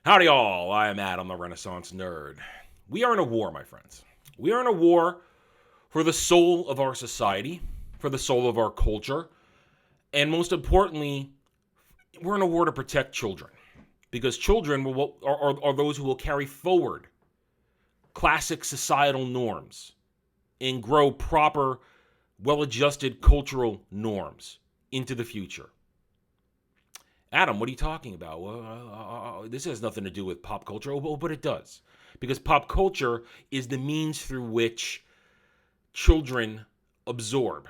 Howdy all, I am Adam the Renaissance Nerd. We are in a war, my friends. We are in a war for the soul of our society, for the soul of our culture, and most importantly, we're in a war to protect children. Because children are those who will carry forward classic societal norms and grow proper, well-adjusted cultural norms into the future. Adam, what are you talking about? This has nothing to do with pop culture. Oh, but it does. Because pop culture is the means through which children absorb.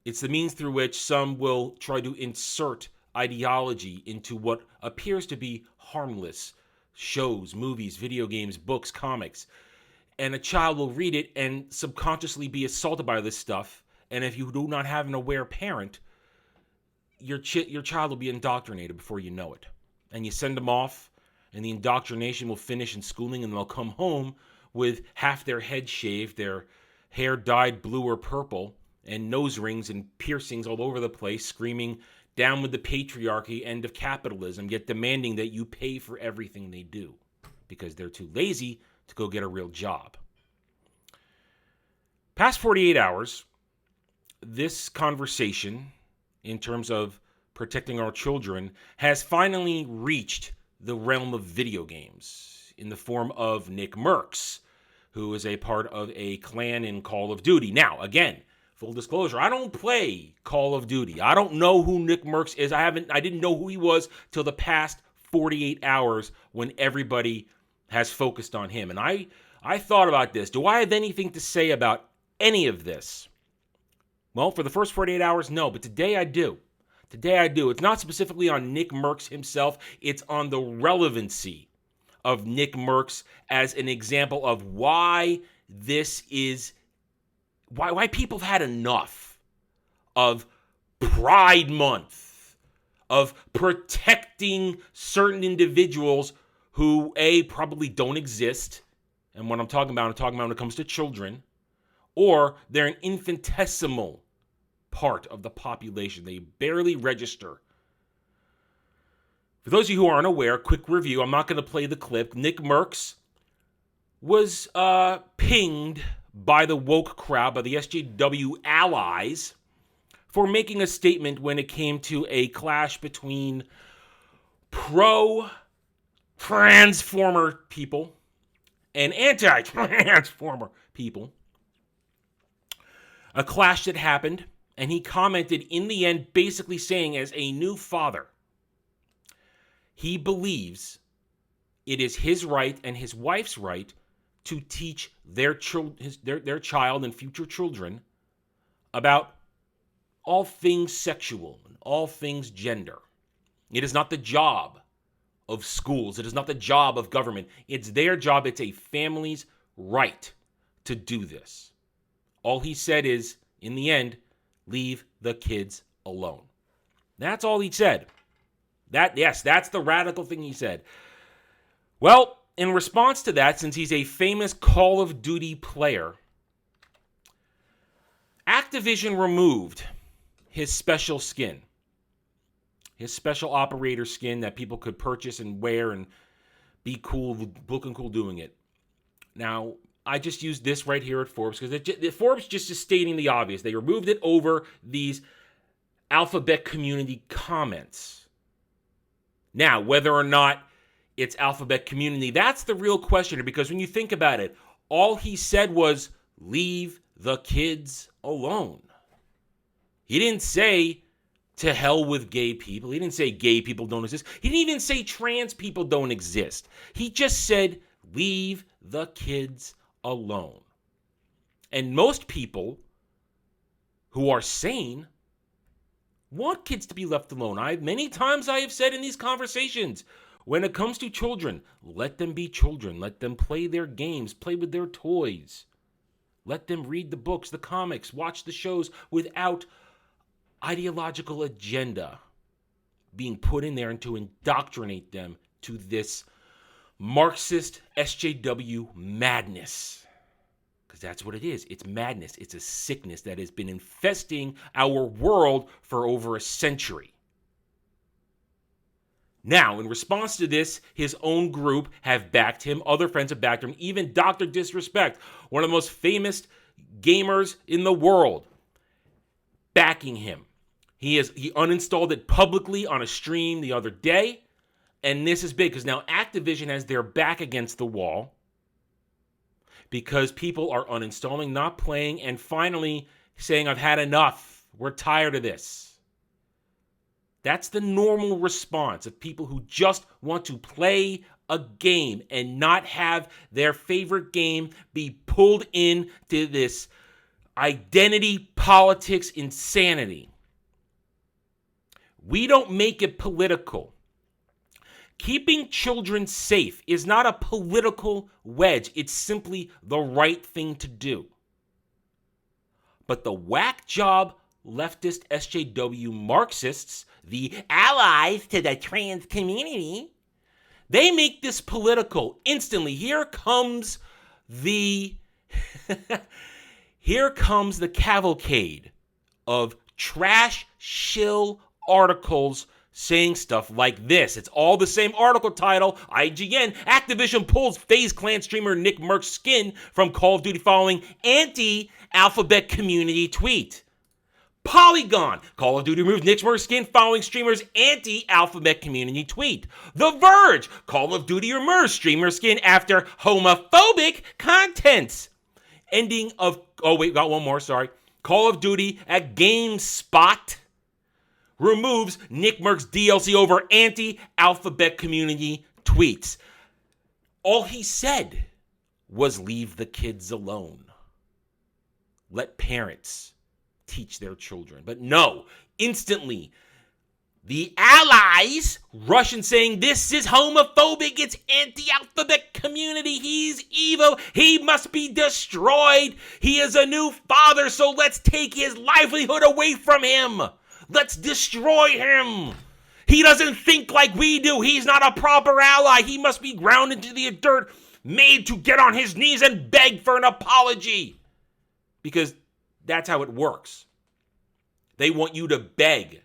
It's the means through which some will try to insert ideology into what appears to be harmless shows, movies, video games, books, comics. And a child will read it and subconsciously be assaulted by this stuff. And if you do not have an aware parent, your child will be indoctrinated before you know it. And you send them off, and the indoctrination will finish in schooling, and they'll come home with half their head shaved, their hair dyed blue or purple, and nose rings and piercings all over the place, screaming, "Down with the patriarchy, end of capitalism," yet demanding that you pay for everything they do, because they're too lazy to go get a real job. Past 48 hours, this conversation, in terms of protecting our children, has finally reached the realm of video games in the form of Nickmercs, who is a part of a clan in Call of Duty. Now, again, full disclosure, I don't play Call of Duty. I don't know who Nickmercs is. I didn't know who he was till the past 48 hours when everybody has focused on him. And I thought about this. Do I have anything to say about any of this? Well, for the first 48 hours, no, but today I do. Today I do. It's not specifically on Nickmercs himself. It's on the relevancy of Nickmercs as an example of why this is, why people have had enough of Pride Month, of protecting certain individuals who, A, probably don't exist, and what I'm talking about when it comes to children, or they're an infinitesimal part of the population. They barely register. For those of you who aren't aware, quick review. I'm not going to play the clip. Nickmercs was pinged by the woke crowd, by the SJW allies, for making a statement when it came to a clash between pro-transformer people and anti-transformer people. A clash that happened, and he commented in the end basically saying, as a new father, he believes it is his right and his wife's right to teach their child and future children about all things sexual and all things gender. It is not the job of schools. It is not the job of government. It's their job. It's a family's right to do this. All he said is, in the end, leave the kids alone. That's all he said. That's the radical thing he said. Well, in response to that, since he's a famous Call of Duty player, Activision removed his special skin. His special operator skin that people could purchase and wear and be cool, looking cool doing it. Now, I just used this right here at Forbes because Forbes just is stating the obvious. They removed it over these Alphabet community comments. Now, whether or not it's Alphabet community, that's the real question, because when you think about it, all he said was, leave the kids alone. He didn't say, to hell with gay people. He didn't say gay people don't exist. He didn't even say trans people don't exist. He just said, leave the kids alone. And most people who are sane want kids to be left alone. Many times I have said in these conversations, when it comes to children, let them be children. Let them play their games, play with their toys. Let them read the books, the comics, watch the shows without ideological agenda being put in there and to indoctrinate them to this Marxist SJW madness. Because that's what it is. It's madness. It's a sickness that has been infesting our world for over a century. Now, in response to this, his own group have backed him. Other friends have backed him. Even Dr. Disrespect, one of the most famous gamers in the world, backing him. He uninstalled it publicly on a stream the other day. And this is big because now Activision has their back against the wall because people are uninstalling, not playing, and finally saying, I've had enough. We're tired of this. That's the normal response of people who just want to play a game and not have their favorite game be pulled into this identity politics insanity. We don't make it political. Keeping children safe is not a political wedge. It's simply the right thing to do. But the whack job leftist SJW Marxists, the allies to the trans community, they make this political instantly. Here comes the cavalcade of trash shill articles saying stuff like this. It's all the same article title. IGN, Activision pulls FaZe Clan streamer Nickmercs skin from Call of Duty following anti-alphabet community tweet. Polygon, Call of Duty removed Nickmercs skin following streamer's anti-alphabet community tweet. The Verge, Call of Duty removes streamer skin after homophobic content. Got one more, sorry. Call of Duty at GameSpot removes Nickmercs DLC over anti-alphabet community tweets. All he said was leave the kids alone. Let parents teach their children. But no, instantly, the allies rush in saying this is homophobic, it's anti-alphabet community, he's evil, he must be destroyed, he is a new father, so let's take his livelihood away from him. Let's destroy him. He doesn't think like we do. He's not a proper ally. He must be ground into the dirt, made to get on his knees and beg for an apology. Because that's how it works. They want you to beg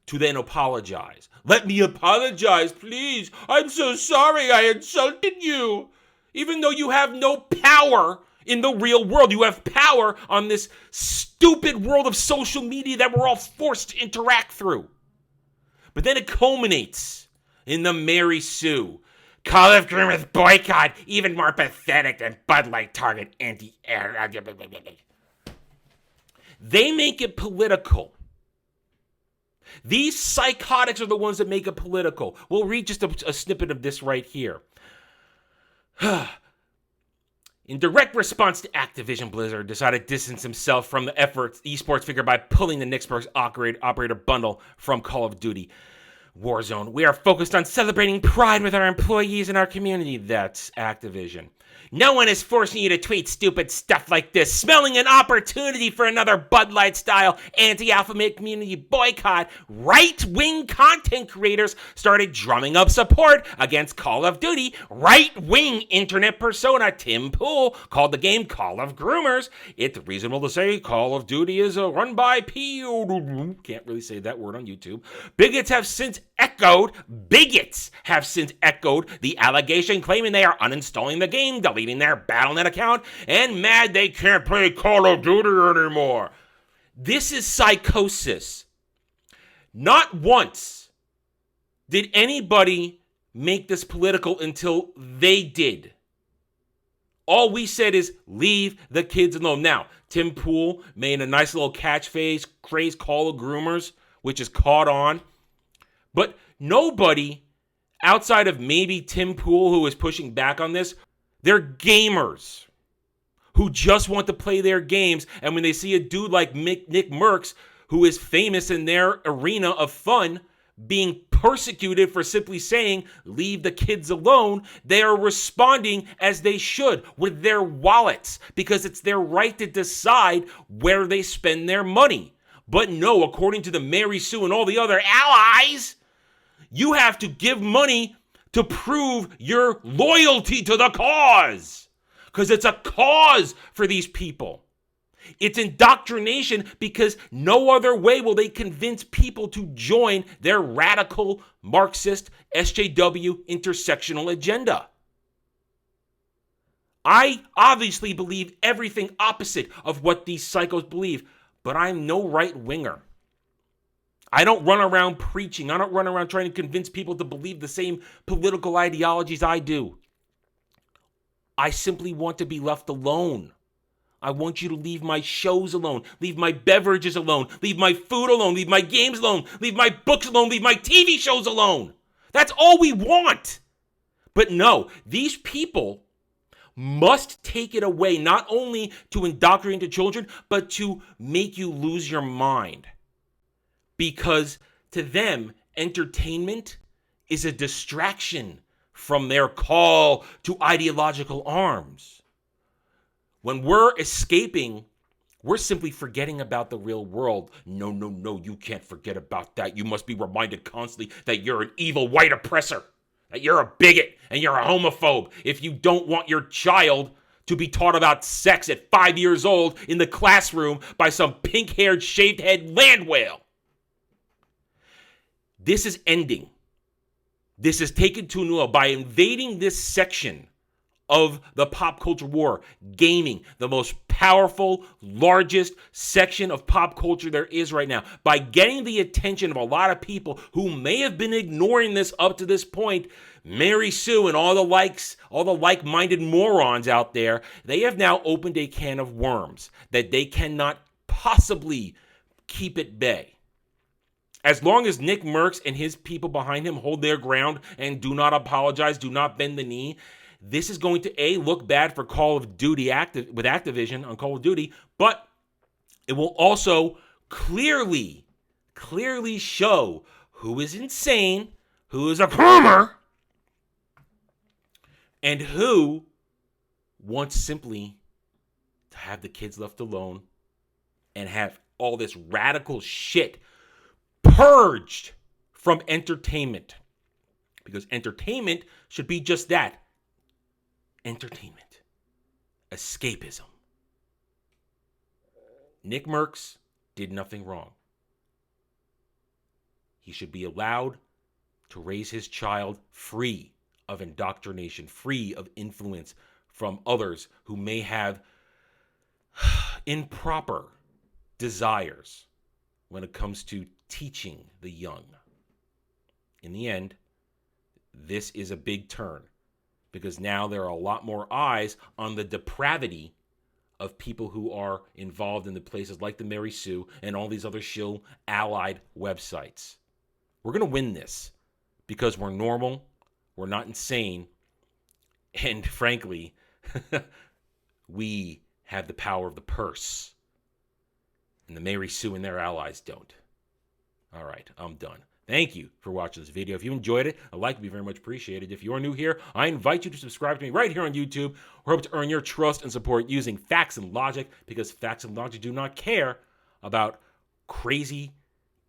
to then apologize. Let me apologize, please. I'm so sorry I insulted you. Even though you have no power in the real world. You have power on this stupid world of social media that we're all forced to interact through. But then it culminates in the Mary Sue. Call of Duty boycott, even more pathetic than Bud Light Target anti-air. They make it political. These psychotics are the ones that make it political. We'll read just a snippet of this right here. In direct response to Activision, Blizzard decided to distance himself from the esports figure by pulling the Nickmercs operator bundle from Call of Duty Warzone. We are focused on celebrating pride with our employees and our community. That's Activision. No one is forcing you to tweet stupid stuff like this, smelling an opportunity for another Bud Light-style anti-alphabet community boycott. Right-wing content creators started drumming up support against Call of Duty. Right-wing internet persona Tim Pool called the game Call of Groomers. It's reasonable to say Call of Duty is run by can't really say that word on YouTube. Bigots have since echoed the allegation, claiming they are uninstalling the game, deleting their Battle.net account, and mad they can't play Call of Duty anymore. This is psychosis. Not once did anybody make this political until they did. All we said is leave the kids alone. Now, Tim Pool made a nice little catchphrase, Call of Groomers, which is caught on. But nobody outside of maybe Tim Pool, who is pushing back on this, they're gamers who just want to play their games. And when they see a dude like Nickmercs, who is famous in their arena of fun, being persecuted for simply saying, leave the kids alone, they are responding as they should with their wallets, because it's their right to decide where they spend their money. But no, according to the Mary Sue and all the other allies, you have to give money to prove your loyalty to the cause. Because it's a cause for these people. It's indoctrination because no other way will they convince people to join their radical Marxist SJW intersectional agenda. I obviously believe everything opposite of what these psychos believe, but I'm no right-winger. I don't run around preaching. I don't run around trying to convince people to believe the same political ideologies I do. I simply want to be left alone. I want you to leave my shows alone, leave my beverages alone, leave my food alone, leave my games alone, leave my books alone, leave my TV shows alone. That's all we want. But no, these people must take it away, not only to indoctrinate the children, but to make you lose your mind. Because to them, entertainment is a distraction from their call to ideological arms. When we're escaping, we're simply forgetting about the real world. No, you can't forget about that. You must be reminded constantly that you're an evil white oppressor, that you're a bigot and you're a homophobe if you don't want your child to be taught about sex at 5 years old in the classroom by some pink-haired, shaved-head land whale. This is ending. This is taken to a new level by invading this section of the pop culture war, gaming, the most powerful, largest section of pop culture there is right now, by getting the attention of a lot of people who may have been ignoring this up to this point. Mary Sue and all the like-minded morons out there, they have now opened a can of worms that they cannot possibly keep at bay. As long as Nickmercs and his people behind him hold their ground and do not apologize, do not bend the knee, this is going to, look bad for Call of Duty with Activision on Call of Duty, but it will also clearly show who is insane, who is a groomer, and who wants simply to have the kids left alone and have all this radical shit purged from entertainment. Because entertainment should be just that. Entertainment. Escapism. Nickmercs did nothing wrong. He should be allowed to raise his child free of indoctrination, free of influence from others who may have improper desires when it comes to teaching the young. In the end, this is a big turn because now there are a lot more eyes on the depravity of people who are involved in the places like the Mary Sue and all these other shill allied websites. We're going to win this because we're normal, we're not insane, and frankly, we have the power of the purse. And the Mary Sue and their allies don't. All right, I'm done. Thank you for watching this video. If you enjoyed it, a like would be very much appreciated. If you are new here, I invite you to subscribe to me right here on YouTube. We hope to earn your trust and support using facts and logic, because facts and logic do not care about crazy,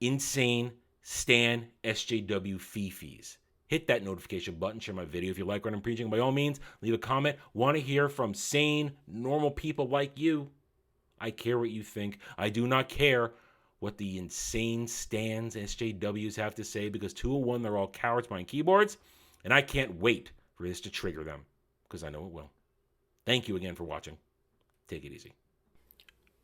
insane, Stan SJW fifis. Hit that notification button, share my video if you like what I'm preaching. By all means, leave a comment. Want to hear from sane, normal people like you. I care what you think. I do not care what the insane Stans SJWs have to say, because 201, they're all cowards behind keyboards, and I can't wait for this to trigger them, because I know it will. Thank you again for watching. Take it easy.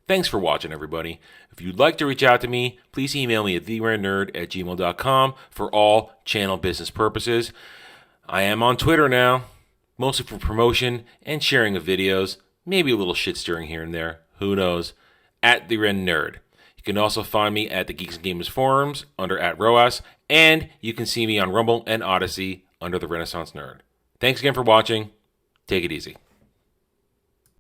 Thanks for watching, everybody. If you'd like to reach out to me, please email me at theranernerd@gmail.com for all channel business purposes. I am on Twitter now, mostly for promotion and sharing of videos, maybe a little shit stirring here and there. Who knows? @theranernerd. You can also find me at the Geeks and Gamers forums under @ROAS, and you can see me on Rumble and Odyssey under the Renaissance Nerd. Thanks again for watching. Take it easy.